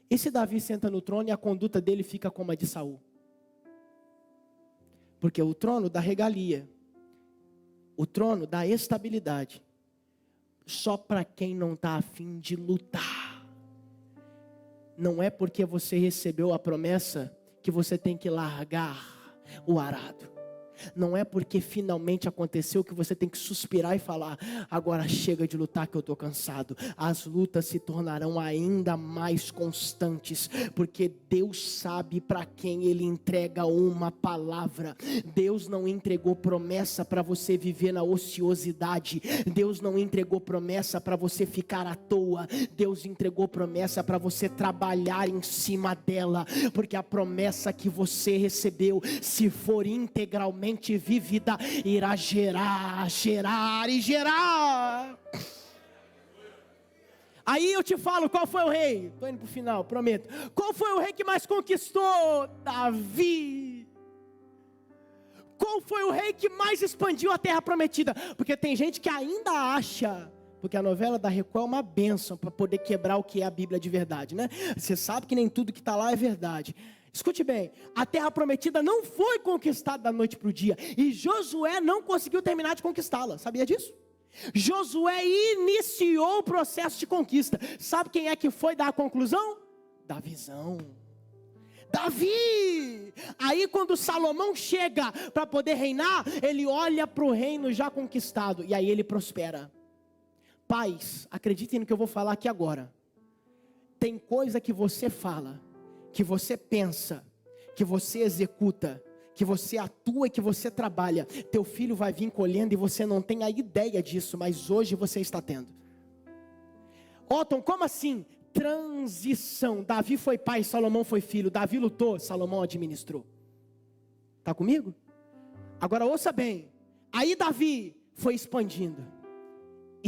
Esse Davi senta no trono e a conduta dele fica como a de Saul. Porque o trono dá regalia. O trono dá estabilidade. Só para quem não está a fim de lutar. Não é porque você recebeu a promessa que você tem que largar o arado. Não é porque finalmente aconteceu que você tem que suspirar e falar, agora chega de lutar que eu estou cansado. As lutas se tornarão ainda mais constantes, porque Deus sabe para quem Ele entrega uma palavra. Deus não entregou promessa para você viver na ociosidade. Deus não entregou promessa para você ficar à toa. Deus entregou promessa para você trabalhar em cima dela, porque a promessa que você recebeu, se for integralmente vivida, irá gerar. Aí eu te falo, qual foi o rei? Estou indo para o final, prometo. Qual foi o rei que mais conquistou? Davi. Qual foi o rei que mais expandiu a terra prometida? Porque tem gente que ainda acha, porque a novela da Record é uma bênção para poder quebrar o que é a Bíblia de verdade, né? Você sabe que nem tudo que está lá é verdade. Escute bem, a terra prometida não foi conquistada da noite para o dia. E Josué não conseguiu terminar de conquistá-la, sabia disso? Josué iniciou o processo de conquista. Sabe quem é que foi dar a conclusão? Davizão. Davi! Aí quando Salomão chega para poder reinar, ele olha para o reino já conquistado. E aí ele prospera. Pais, acreditem no que eu vou falar aqui agora. Tem coisa que você fala, que você pensa, que você executa, que você atua e que você trabalha. Teu filho vai vir colhendo e você não tem a ideia disso, mas hoje você está tendo. Otton, como assim? Transição. Davi foi pai, Salomão foi filho. Davi lutou, Salomão administrou. Está comigo? Agora ouça bem. Aí Davi foi expandindo e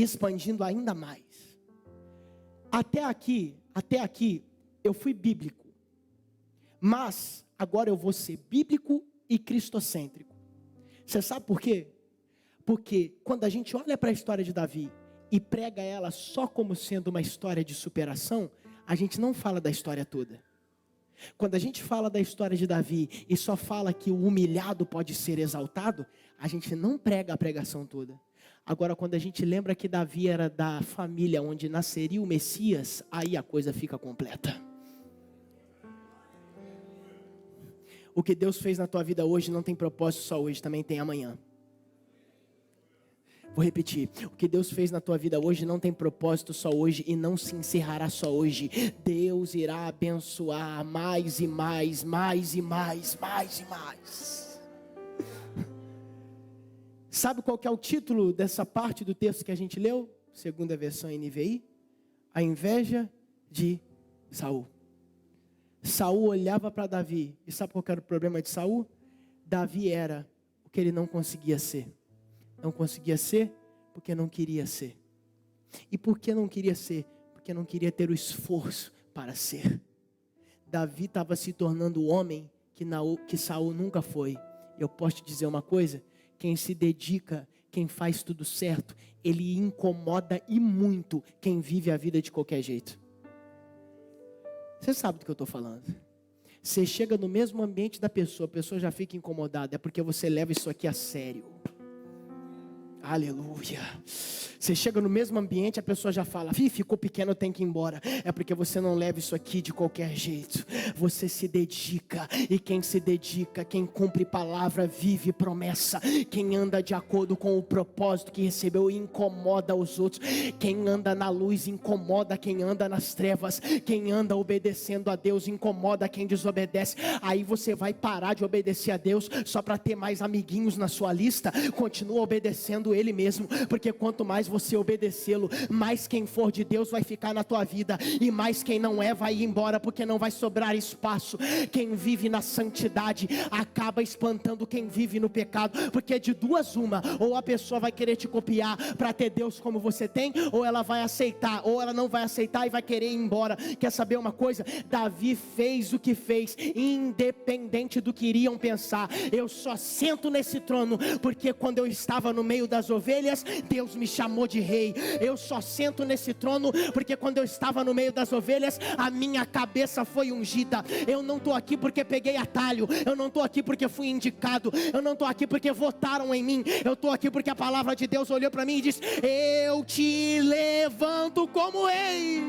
expandindo ainda mais. Até aqui eu fui bíblico. Mas agora eu vou ser bíblico e cristocêntrico. Você sabe por quê? Porque quando a gente olha para a história de Davi e prega ela só como sendo uma história de superação, a gente não fala da história toda. Quando a gente fala da história de Davi e só fala que o humilhado pode ser exaltado, a gente não prega a pregação toda. Agora, quando a gente lembra que Davi era da família onde nasceria o Messias, aí a coisa fica completa. O que Deus fez na tua vida hoje não tem propósito só hoje, também tem amanhã. Vou repetir, o que Deus fez na tua vida hoje não tem propósito só hoje e não se encerrará só hoje. Deus irá abençoar mais e mais, mais e mais, mais e mais. Sabe qual que é o título dessa parte do texto que a gente leu? Segunda versão NVI. A inveja de Saul. Saul olhava para Davi. E sabe qual que era o problema de Saul? Davi era o que ele não conseguia ser. Não conseguia ser porque não queria ser. E por que não queria ser? Porque não queria ter o esforço para ser. Davi estava se tornando o homem que Saul nunca foi. Eu posso te dizer uma coisa? Quem se dedica, quem faz tudo certo, ele incomoda e muito quem vive a vida de qualquer jeito. Você sabe do que eu estou falando. Você chega no mesmo ambiente da pessoa, a pessoa já fica incomodada. É porque você leva isso aqui a sério. Aleluia. Você chega no mesmo ambiente, a pessoa já fala: ficou pequeno, tem que ir embora. É porque você não leva isso aqui de qualquer jeito. Você se dedica. E quem se dedica, quem cumpre palavra, vive promessa. Quem anda de acordo com o propósito que recebeu, incomoda os outros. Quem anda na luz, incomoda quem anda nas trevas. Quem anda obedecendo a Deus, incomoda quem desobedece. Aí você vai parar de obedecer a Deus só para ter mais amiguinhos na sua lista. Continua obedecendo Ele mesmo, porque quanto mais você obedecê-lo, mais quem for de Deus vai ficar na tua vida, e mais quem não é vai ir embora, porque não vai sobrar espaço. Quem vive na santidade acaba espantando quem vive no pecado, porque de duas uma, ou a pessoa vai querer te copiar para ter Deus como você tem, ou ela vai aceitar, ou ela não vai aceitar e vai querer ir embora. Quer saber uma coisa? Davi fez o que fez, independente do que iriam pensar. Eu só sento nesse trono porque quando eu estava no meio das ovelhas, Deus me chamou de rei. Eu só sento nesse trono porque quando eu estava no meio das ovelhas, a minha cabeça foi ungida. Eu não estou aqui porque peguei atalho. Eu não estou aqui porque fui indicado. Eu não estou aqui porque votaram em mim. Eu estou aqui porque a palavra de Deus olhou para mim e disse: eu te levanto como rei.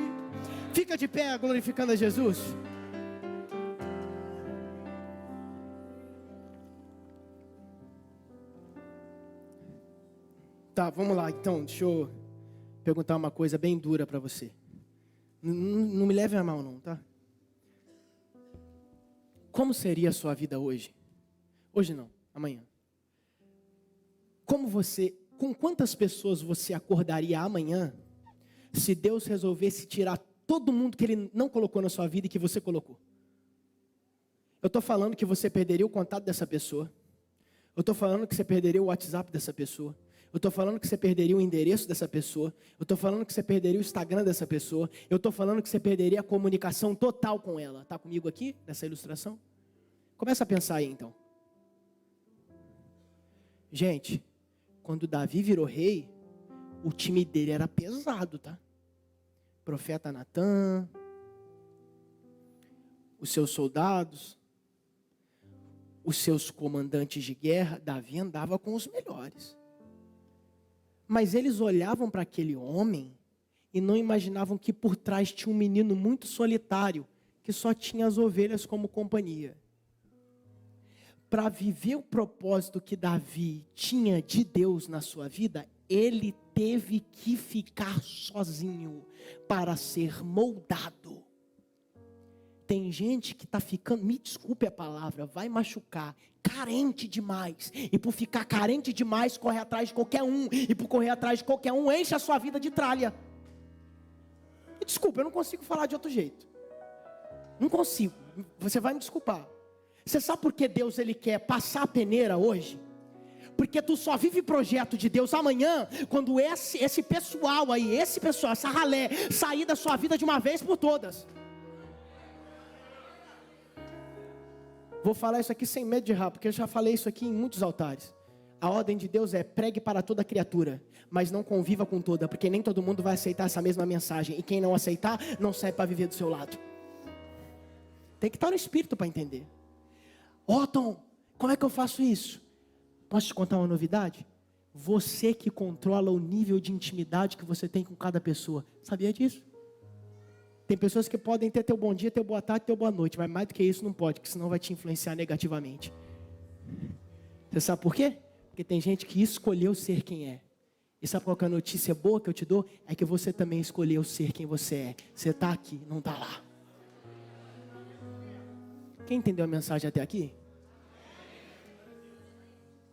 Fica de pé glorificando a Jesus. Tá, vamos lá então, deixa eu perguntar uma coisa bem dura para você. Não me leve a mal não, tá? Como seria a sua vida hoje? Hoje não, amanhã. Com quantas pessoas você acordaria amanhã, se Deus resolvesse tirar todo mundo que Ele não colocou na sua vida e que você colocou? Eu estou falando que você perderia o contato dessa pessoa. Eu estou falando que você perderia o WhatsApp dessa pessoa. Eu estou falando que você perderia o endereço dessa pessoa. Eu estou falando que você perderia o Instagram dessa pessoa. Eu estou falando que você perderia a comunicação total com ela. Está comigo aqui, nessa ilustração? Começa a pensar aí então. Gente, quando Davi virou rei, o time dele era pesado, tá? Profeta Natan, os seus soldados, os seus comandantes de guerra. Davi andava com os melhores. Mas eles olhavam para aquele homem e não imaginavam que por trás tinha um menino muito solitário, que só tinha as ovelhas como companhia. Para viver o propósito que Davi tinha de Deus na sua vida, ele teve que ficar sozinho para ser moldado. Tem gente que está ficando, me desculpe a palavra, vai machucar, carente demais. E por ficar carente demais, corre atrás de qualquer um. E por correr atrás de qualquer um, enche a sua vida de tralha. Me desculpa, eu não consigo falar de outro jeito. Não consigo, você vai me desculpar. Você sabe por que Deus ele quer passar a peneira hoje? Porque tu só vive projeto de Deus amanhã, quando esse pessoal aí, essa ralé, sair da sua vida de uma vez por todas. Vou falar isso aqui sem medo de errar, porque eu já falei isso aqui em muitos altares. A ordem de Deus é: pregue para toda criatura, mas não conviva com toda, porque nem todo mundo vai aceitar essa mesma mensagem. E quem não aceitar, não serve para viver do seu lado. Tem que estar no espírito para entender. Tom, como é que eu faço isso? Posso te contar uma novidade? Você que controla o nível de intimidade que você tem com cada pessoa. Sabia disso? Tem pessoas que podem ter teu bom dia, teu boa tarde, teu boa noite, mas mais do que isso não pode, porque senão vai te influenciar negativamente. Você sabe por quê? Porque tem gente que escolheu ser quem é. E sabe qual que é a notícia boa que eu te dou? É que você também escolheu ser quem você é. Você está aqui, não está lá. Quem entendeu a mensagem até aqui?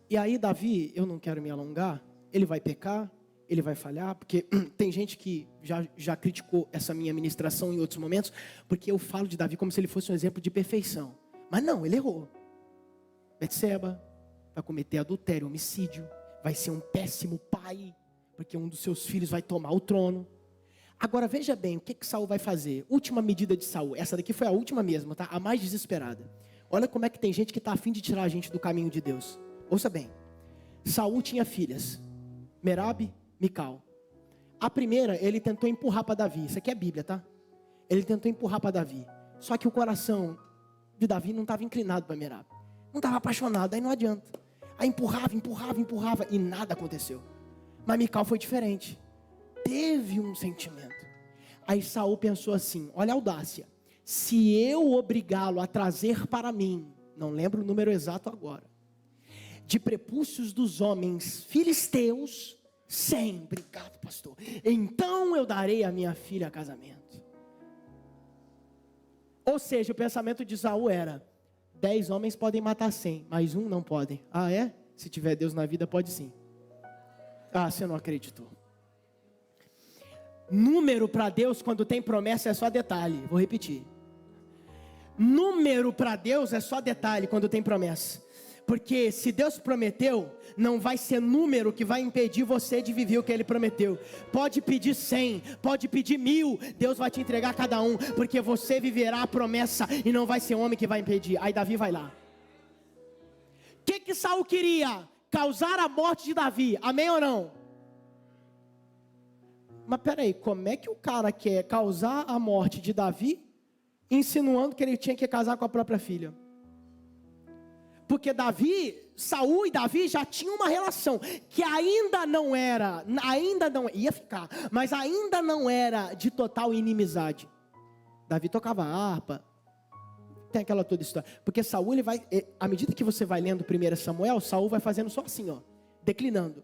E aí Davi, eu não quero me alongar, ele vai pecar, ele vai falhar, porque tem gente que já criticou essa minha ministração em outros momentos, porque eu falo de Davi como se ele fosse um exemplo de perfeição. Mas não, ele errou. Betseba vai cometer adultério, homicídio, vai ser um péssimo pai, porque um dos seus filhos vai tomar o trono. Agora veja bem, o que Saul vai fazer? Última medida de Saul, essa daqui foi a última mesmo, tá? A mais desesperada. Olha como é que tem gente que está a fim de tirar a gente do caminho de Deus. Ouça bem, Saul tinha filhas, Merabe, Mical. A primeira ele tentou empurrar para Davi, isso aqui é Bíblia, tá? Ele tentou empurrar para Davi, só que o coração de Davi não estava inclinado para Merabe, não estava apaixonado, aí não adianta. Aí empurrava e nada aconteceu. Mas Mical foi diferente, teve um sentimento. Aí Saul pensou assim, olha a audácia, se eu obrigá-lo a trazer para mim, não lembro o número exato agora, de prepúcios dos homens filisteus, 100, obrigado pastor, então eu darei a minha filha a casamento. Ou seja, o pensamento de Saul era: 10 homens podem matar 100, mas um não podem. Ah é? Se tiver Deus na vida pode sim. Ah, você não acreditou. Número para Deus quando tem promessa é só detalhe, vou repetir. Número para Deus é só detalhe quando tem promessa. Porque se Deus prometeu, não vai ser número que vai impedir você de viver o que Ele prometeu. Pode pedir 100, pode pedir 1000, Deus vai te entregar cada um, porque você viverá a promessa e não vai ser homem que vai impedir. Aí Davi vai lá. O que Saul queria? Causar a morte de Davi, amém ou não? Mas peraí, como é que o cara quer causar a morte de Davi, insinuando que ele tinha que casar com a própria filha? Porque Saul e Davi já tinham uma relação que ainda não ia ficar, mas ainda não era de total inimizade. Davi tocava harpa, tem aquela toda história. Porque Saul, à medida que você vai lendo 1 Samuel, Saul vai fazendo só assim, ó, declinando,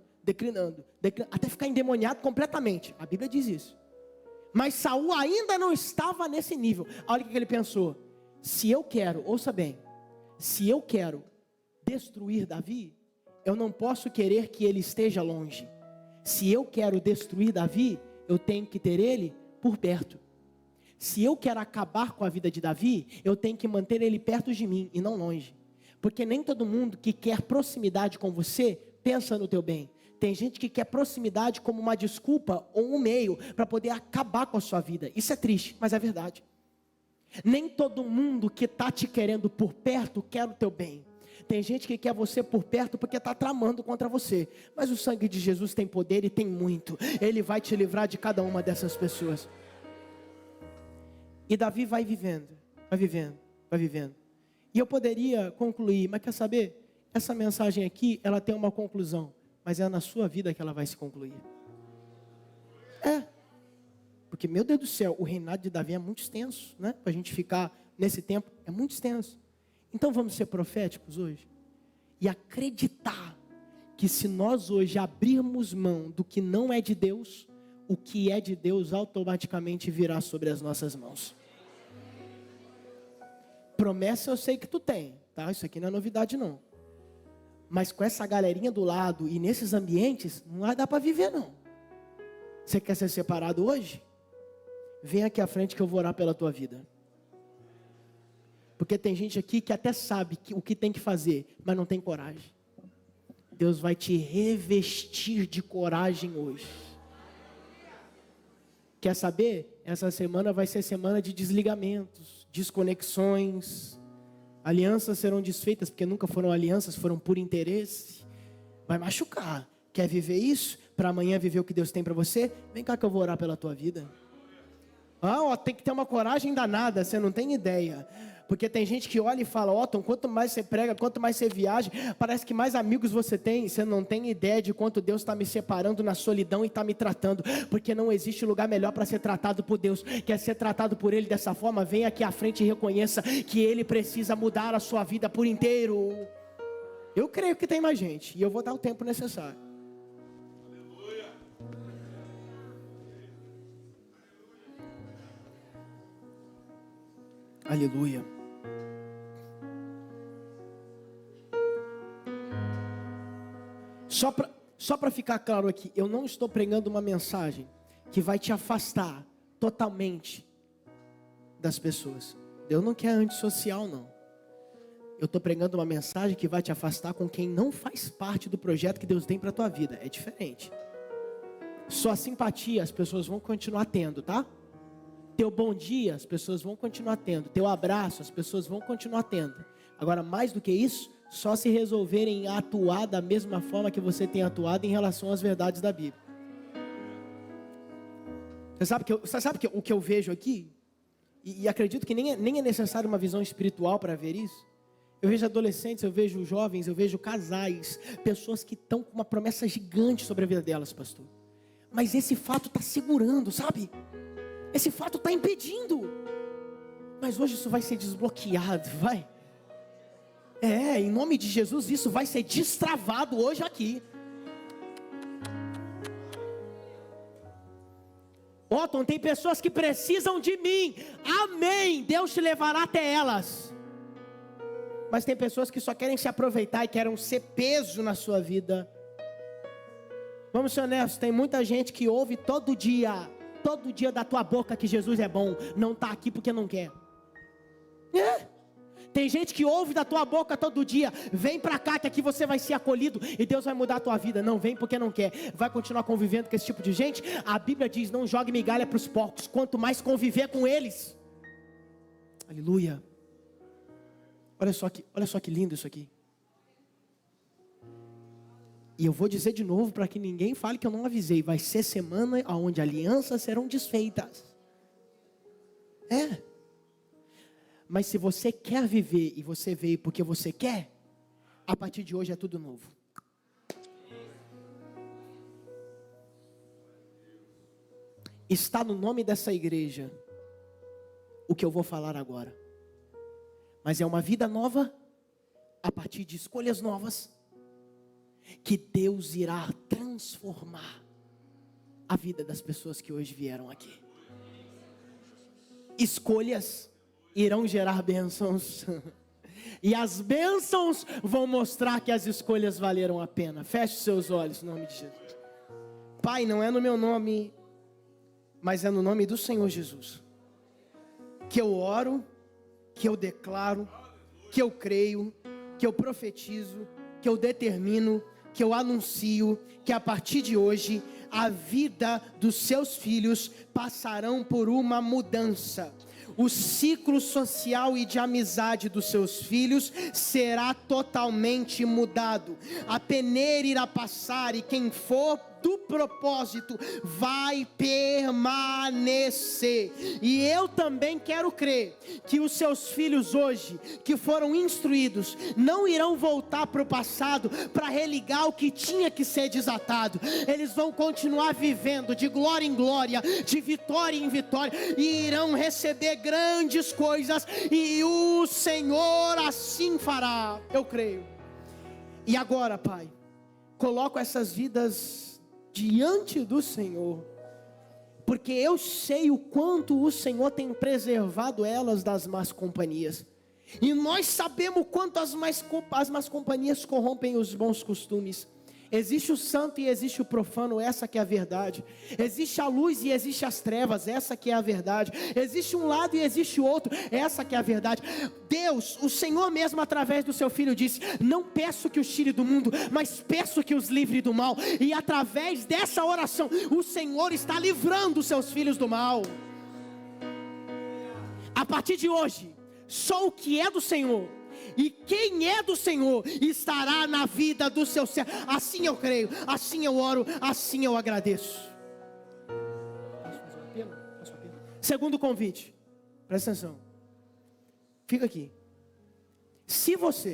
até ficar endemoniado completamente. A Bíblia diz isso. Mas Saul ainda não estava nesse nível. Olha o que ele pensou: se eu quero, ouça bem, se eu quero destruir Davi, eu não posso querer que ele esteja longe. Se eu quero destruir Davi, eu tenho que ter ele por perto. Se eu quero acabar com a vida de Davi, eu tenho que manter ele perto de mim e não longe. Porque nem todo mundo que quer proximidade com você pensa no teu bem. Tem gente que quer proximidade como uma desculpa ou um meio para poder acabar com a sua vida. Isso é triste, mas é verdade. Nem todo mundo que está te querendo por perto quer o teu bem. Tem gente que quer você por perto porque está tramando contra você. Mas o sangue de Jesus tem poder e tem muito. Ele vai te livrar de cada uma dessas pessoas. E Davi vai vivendo. E eu poderia concluir, mas quer saber? Essa mensagem aqui, ela tem uma conclusão. Mas é na sua vida que ela vai se concluir. Porque, meu Deus do céu, o reinado de Davi é muito extenso, né? Para a gente ficar nesse tempo, é muito extenso. Então vamos ser proféticos hoje e acreditar que se nós hoje abrirmos mão do que não é de Deus, o que é de Deus automaticamente virá sobre as nossas mãos. Promessa eu sei que tu tem, tá? Isso aqui não é novidade não. Mas com essa galerinha do lado e nesses ambientes, não vai dar para viver não. Você quer ser separado hoje? Vem aqui à frente que eu vou orar pela tua vida. Porque tem gente aqui que até sabe o que tem que fazer, mas não tem coragem. Deus vai te revestir de coragem hoje. Quer saber? Essa semana vai ser semana de desligamentos, desconexões. Alianças serão desfeitas porque nunca foram alianças, foram por interesse. Vai machucar. Quer viver isso? Para amanhã viver o que Deus tem para você? Vem cá que eu vou orar pela tua vida. Tem que ter uma coragem danada, você não tem ideia. Porque tem gente que olha e fala, Otton, quanto mais você prega, quanto mais você viaja, parece que mais amigos você tem. Você não tem ideia de quanto Deus está me separando na solidão e está me tratando. Porque não existe lugar melhor para ser tratado por Deus. Quer ser tratado por Ele dessa forma? Venha aqui à frente e reconheça que Ele precisa mudar a sua vida por inteiro. Eu creio que tem mais gente e eu vou dar o tempo necessário. Aleluia. Só para ficar claro aqui, eu não estou pregando uma mensagem que vai te afastar totalmente das pessoas. Deus não quer antissocial, não. Eu estou pregando uma mensagem que vai te afastar com quem não faz parte do projeto que Deus tem para a tua vida. É diferente. Sua simpatia as pessoas vão continuar tendo, tá? Teu bom dia as pessoas vão continuar tendo. Teu abraço as pessoas vão continuar tendo. Agora, mais do que isso, só se resolverem atuar da mesma forma que você tem atuado em relação às verdades da Bíblia. Você sabe o que eu vejo aqui? E acredito que nem é necessário uma visão espiritual para ver isso. Eu vejo adolescentes, eu vejo jovens, eu vejo casais, pessoas que estão com uma promessa gigante sobre a vida delas, pastor. Mas esse fato está segurando, sabe? Esse fato está impedindo. Mas hoje isso vai ser desbloqueado, vai. Em nome de Jesus, isso vai ser destravado hoje aqui. Otton, tem pessoas que precisam de mim. Amém. Deus te levará até elas. Mas tem pessoas que só querem se aproveitar e querem ser peso na sua vida. Vamos ser honestos, tem muita gente que ouve todo dia da tua boca que Jesus é bom. Não está aqui porque não quer. Tem gente que ouve da tua boca todo dia, vem para cá que aqui você vai ser acolhido e Deus vai mudar a tua vida. Não vem porque não quer, vai continuar convivendo com esse tipo de gente. A Bíblia diz, não jogue migalha para os porcos, quanto mais conviver com eles. Aleluia. Olha só que lindo isso aqui. E eu vou dizer de novo para que ninguém fale que eu não avisei. Vai ser semana onde alianças serão desfeitas. Mas se você quer viver e você veio porque você quer, a partir de hoje é tudo novo. Está no nome dessa igreja o que eu vou falar agora. Mas é uma vida nova, a partir de escolhas novas, que Deus irá transformar a vida das pessoas que hoje vieram aqui. Escolhas irão gerar bênçãos. E as bênçãos vão mostrar que as escolhas valeram a pena. Feche seus olhos, em nome de Jesus. Pai, não é no meu nome, mas é no nome do Senhor Jesus, que eu oro, que eu declaro, que eu creio, que eu profetizo, que eu determino, que eu anuncio, que a partir de hoje, a vida dos seus filhos passarão por uma mudança. O ciclo social e de amizade dos seus filhos será totalmente mudado. A peneira irá passar e quem for do propósito vai permanecer. E eu também quero crer que os seus filhos hoje, que foram instruídos, não irão voltar para o passado para religar o que tinha que ser desatado. Eles vão continuar vivendo de glória em glória, de vitória em vitória, e irão receber grandes coisas, e o Senhor assim fará. Eu creio. E agora, Pai, coloco essas vidas diante do Senhor, porque eu sei o quanto o Senhor tem preservado elas das más companhias, e nós sabemos quanto as más companhias corrompem os bons costumes. Existe o santo e existe o profano, essa que é a verdade. Existe a luz e existe as trevas, essa que é a verdade. Existe um lado e existe o outro, essa que é a verdade. Deus, o Senhor mesmo através do seu Filho disse, não peço que os tire do mundo, mas peço que os livre do mal. E através dessa oração, o Senhor está livrando os seus filhos do mal. A partir de hoje, só o que é do Senhor E quem é do Senhor estará na vida do seu servo. Assim eu creio, assim eu oro, assim eu agradeço. Segundo convite, presta atenção. Fica aqui. Se você